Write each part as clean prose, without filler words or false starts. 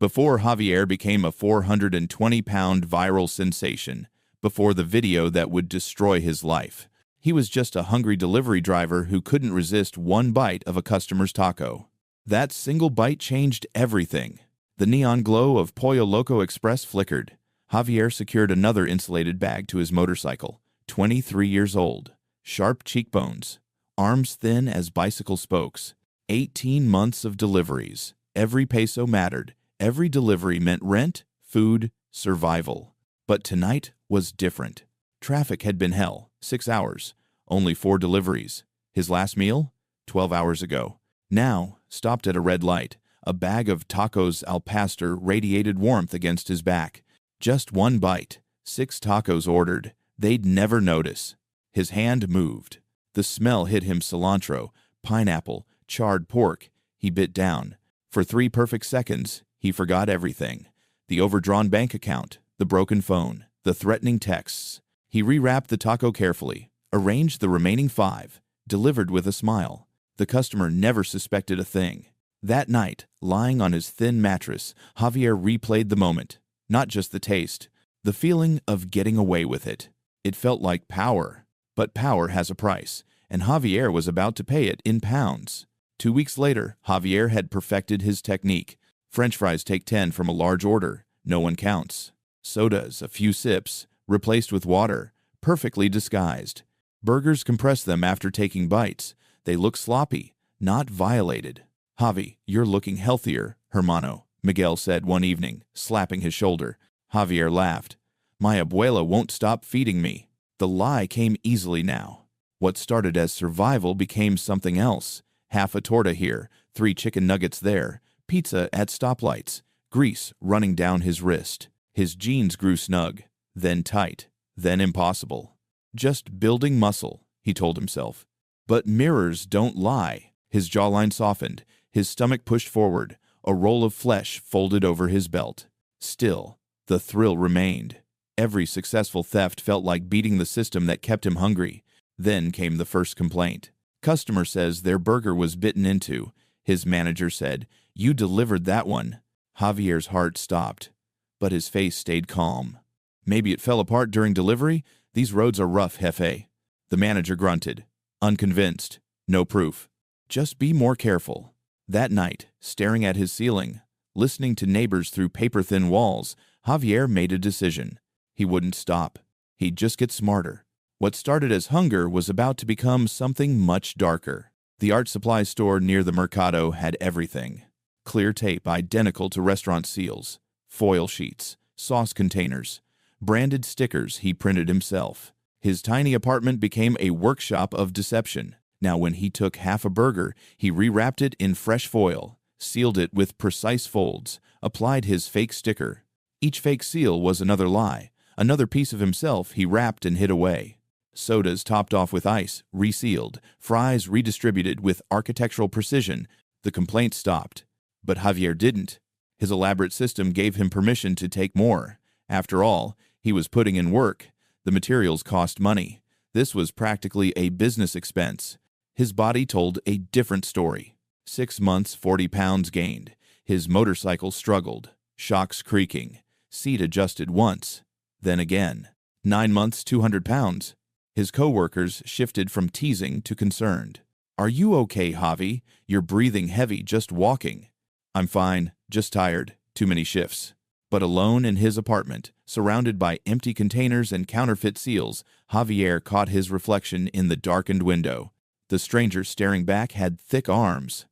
Before Javier became a 420-pound viral sensation, before the video that would destroy his life, he was just a hungry delivery driver who couldn't resist one bite of a customer's taco. That single bite changed everything. The neon glow of Pollo Loco Express flickered. Javier secured another insulated bag to his motorcycle. 23 years old, sharp cheekbones, arms thin as bicycle spokes. 18 months of deliveries. Every peso mattered. Every delivery meant rent, food, survival. But tonight was different. Traffic had been hell. 6 hours. Only 4 deliveries. His last meal? 12 hours ago. Now, stopped at a red light. A bag of tacos al pastor radiated warmth against his back. Just one bite. 6 tacos ordered. They'd never notice. His hand moved. The smell hit him: cilantro, pineapple, charred pork. He bit down. For 3 perfect seconds, he forgot everything. The overdrawn bank account, the broken phone, the threatening texts. He rewrapped the taco carefully, arranged the remaining 5, delivered with a smile. The customer never suspected a thing. That night, lying on his thin mattress, Javier replayed the moment. Not just the taste, the feeling of getting away with it. It felt like power. But power has a price, and Javier was about to pay it in pounds. 2 weeks later, Javier had perfected his technique. French fries take 10 from a large order. No one counts. Sodas, a few sips, replaced with water, perfectly disguised. Burgers compress them after taking bites. They look sloppy, not violated. "Javi, you're looking healthier, hermano," Miguel said one evening, slapping his shoulder. Javier laughed. "My abuela won't stop feeding me." The lie came easily now. What started as survival became something else. Half a torta here, 3 chicken nuggets there, pizza at stoplights, grease running down his wrist. His jeans grew snug, then tight, then impossible. Just building muscle, he told himself. But mirrors don't lie. His jawline softened, his stomach pushed forward, a roll of flesh folded over his belt. Still, the thrill remained. Every successful theft felt like beating the system that kept him hungry. Then came the first complaint. Customer says their burger was bitten into. His manager said, "You delivered that one." Javier's heart stopped, but his face stayed calm. "Maybe it fell apart during delivery? These roads are rough, jefe." The manager grunted, unconvinced. No proof. "Just be more careful." That night, staring at his ceiling, listening to neighbors through paper-thin walls, Javier made a decision. He wouldn't stop. He'd just get smarter. What started as hunger was about to become something much darker. The art supply store near the Mercado had everything. Clear tape identical to restaurant seals, foil sheets, sauce containers, branded stickers he printed himself. His tiny apartment became a workshop of deception. Now when he took half a burger, he rewrapped it in fresh foil, sealed it with precise folds, applied his fake sticker. Each fake seal was another lie. Another piece of himself he wrapped and hid away. Sodas topped off with ice, resealed, fries redistributed with architectural precision. The complaints stopped. But Javier didn't. His elaborate system gave him permission to take more. After all, he was putting in work. The materials cost money. This was practically a business expense. His body told a different story. 6 months, 40 pounds gained. His motorcycle struggled, shocks creaking, seat adjusted once, then again. 9 months, 200 pounds. His co-workers shifted from teasing to concerned. "Are you okay, Javi? You're breathing heavy just walking." "I'm fine, just tired. Too many shifts." But alone in his apartment, surrounded by empty containers and counterfeit seals, Javier caught his reflection in the darkened window. The stranger staring back had thick arms,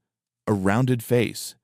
a rounded face,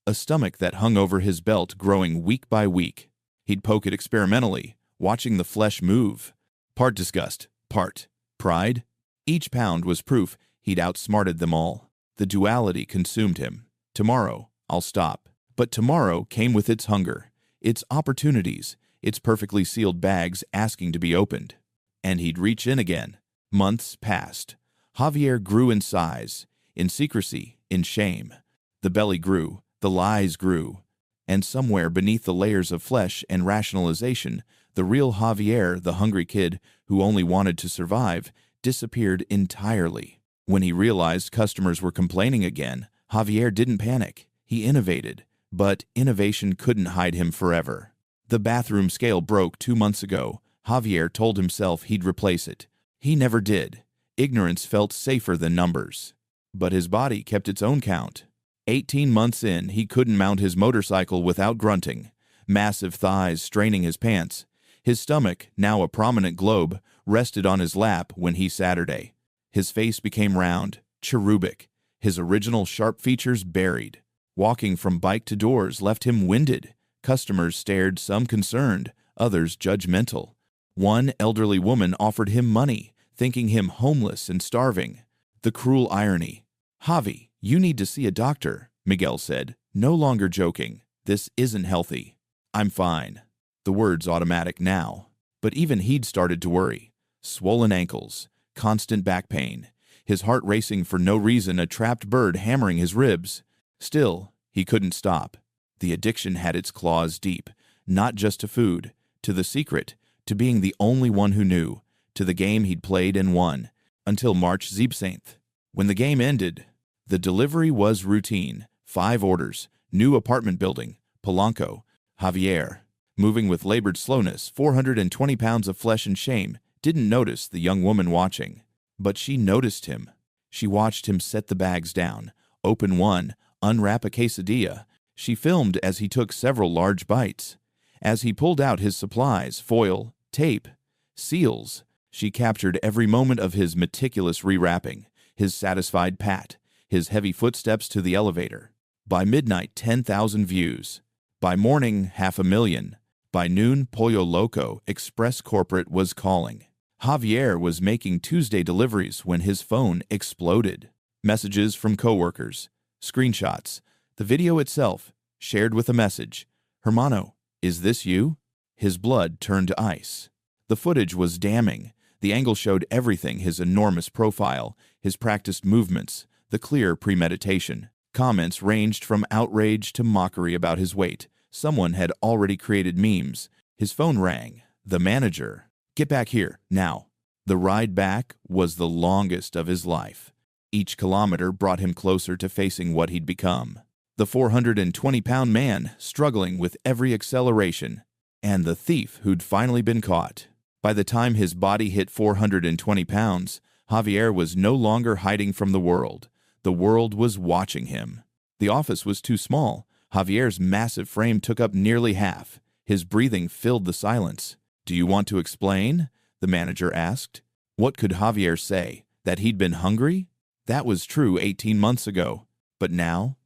a stomach that hung over his belt growing week by week. He'd poke it experimentally, watching the flesh move. Part disgust, part pride. Each pound was proof he'd outsmarted them all. The duality consumed him. Tomorrow, I'll stop. But tomorrow came with its hunger, its opportunities, its perfectly sealed bags asking to be opened. And he'd reach in again. Months passed. Javier grew in size, in secrecy, in shame. The belly grew, the lies grew. And somewhere beneath the layers of flesh and rationalization, the real Javier, the hungry kid who only wanted to survive, disappeared entirely. When he realized customers were complaining again, Javier didn't panic. He innovated, But innovation couldn't hide him forever. The bathroom scale broke 2 months ago. Javier told himself he'd replace it. He never did. Ignorance felt safer than numbers. But his body kept its own count. 18 months in, he couldn't mount his motorcycle without grunting. Massive thighs straining his pants. His stomach, now a prominent globe, rested on his lap when he Saturday. His face became round, cherubic, his original sharp features buried. Walking from bike to doors left him winded. Customers stared, some concerned, others judgmental. One elderly woman offered him money, thinking him homeless and starving. The cruel irony. "Javi, you need to see a doctor," Miguel said, no longer joking. "This isn't healthy." "I'm fine." The words automatic now. But even he'd started to worry. Swollen ankles, constant back pain, his heart racing for no reason, a trapped bird hammering his ribs. Still, he couldn't stop. The addiction had its claws deep, not just to food, to the secret, to being the only one who knew, to the game he'd played and won, until March 17th. When the game ended, the delivery was routine. 5 orders, new apartment building, Polanco, Javier. Moving with labored slowness, 420 pounds of flesh and shame, didn't notice the young woman watching. But she noticed him. She watched him set the bags down, open one, unwrap a quesadilla. She filmed as he took several large bites. As he pulled out his supplies, foil, tape, seals, she captured every moment of his meticulous rewrapping, his satisfied pat, his heavy footsteps to the elevator. By midnight, 10,000 views. By morning, 500,000. By noon, Pollo Loco Express Corporate was calling. Javier was making Tuesday deliveries when his phone exploded. Messages from coworkers, screenshots, the video itself, shared with a message. "Hermano, is this you?" His blood turned to ice. The footage was damning. The angle showed everything: his enormous profile, his practiced movements, the clear premeditation. Comments ranged from outrage to mockery about his weight. Someone had already created memes. His phone rang. The manager. "Get back here, now." The ride back was the longest of his life. Each kilometer brought him closer to facing what he'd become. The 420-pound man, struggling with every acceleration, and the thief who'd finally been caught. By the time his body hit 420 pounds, Javier was no longer hiding from the world. The world was watching him. The office was too small. Javier's massive frame took up nearly half. His breathing filled the silence. "Do you want to explain?" the manager asked. What could Javier say? That he'd been hungry? That was true 18 months ago. But now?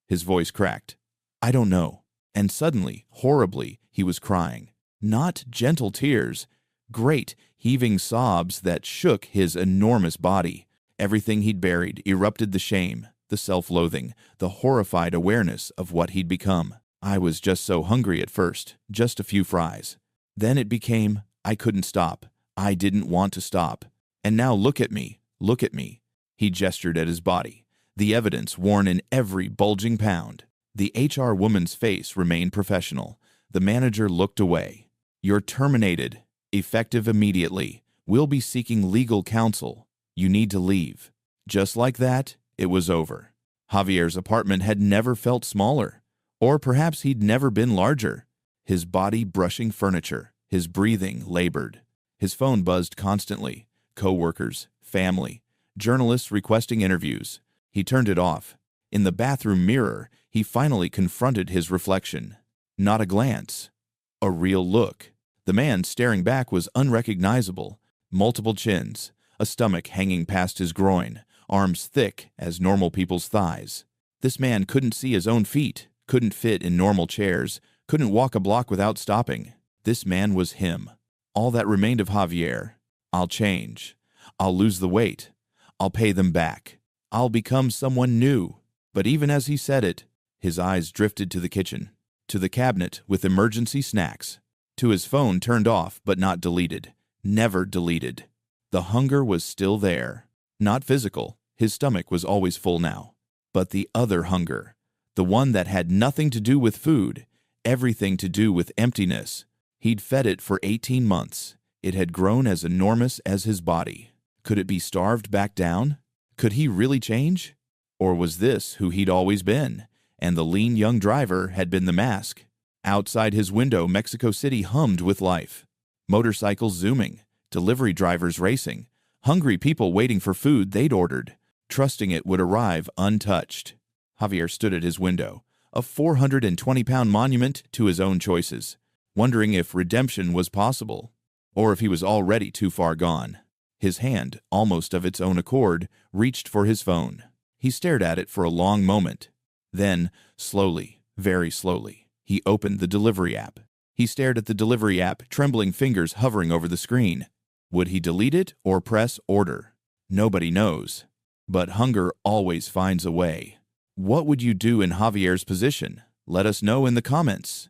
His voice cracked. "I don't know." And suddenly, horribly, he was crying. Not gentle tears, great, heaving sobs that shook his enormous body. Everything he'd buried erupted: the shame, the self-loathing, the horrified awareness of what he'd become. "I was just so hungry at first, just a few fries. Then it became, I couldn't stop. I didn't want to stop. And now look at me, look at me." He gestured at his body, the evidence worn in every bulging pound. The HR woman's face remained professional. The manager looked away. "You're terminated, effective immediately. We'll be seeking legal counsel. You need to leave." Just like that, it was over. Javier's apartment had never felt smaller. Or perhaps he'd never been larger. His body brushing furniture, his breathing labored. His phone buzzed constantly. Coworkers, family, journalists requesting interviews. He turned it off. In the bathroom mirror, he finally confronted his reflection. Not a glance. A real look. The man staring back was unrecognizable. Multiple chins, a stomach hanging past his groin, arms thick as normal people's thighs. This man couldn't see his own feet, couldn't fit in normal chairs, couldn't walk a block without stopping. This man was him. All that remained of Javier. "I'll change. I'll lose the weight. I'll pay them back. I'll become someone new." But even as he said it, his eyes drifted to the kitchen, to the cabinet with emergency snacks, to his phone turned off but not deleted, never deleted. The hunger was still there. Not physical, his stomach was always full now. But the other hunger, the one that had nothing to do with food, everything to do with emptiness. He'd fed it for 18 months. It had grown as enormous as his body. Could it be starved back down? Could he really change? Or was this who he'd always been? and the lean young driver had been the mask. Outside his window, Mexico City hummed with life. Motorcycles zooming, delivery drivers racing, hungry people waiting for food they'd ordered, trusting it would arrive untouched. Javier stood at his window, a 420-pound monument to his own choices, wondering if redemption was possible, or if he was already too far gone. His hand, almost of its own accord, reached for his phone. He stared at it for a long moment. Then, slowly, very slowly, he opened the delivery app. He stared at the delivery app, trembling fingers hovering over the screen. Would he delete it or press order? Nobody knows. But hunger always finds a way. What would you do in Javier's position? Let us know in the comments.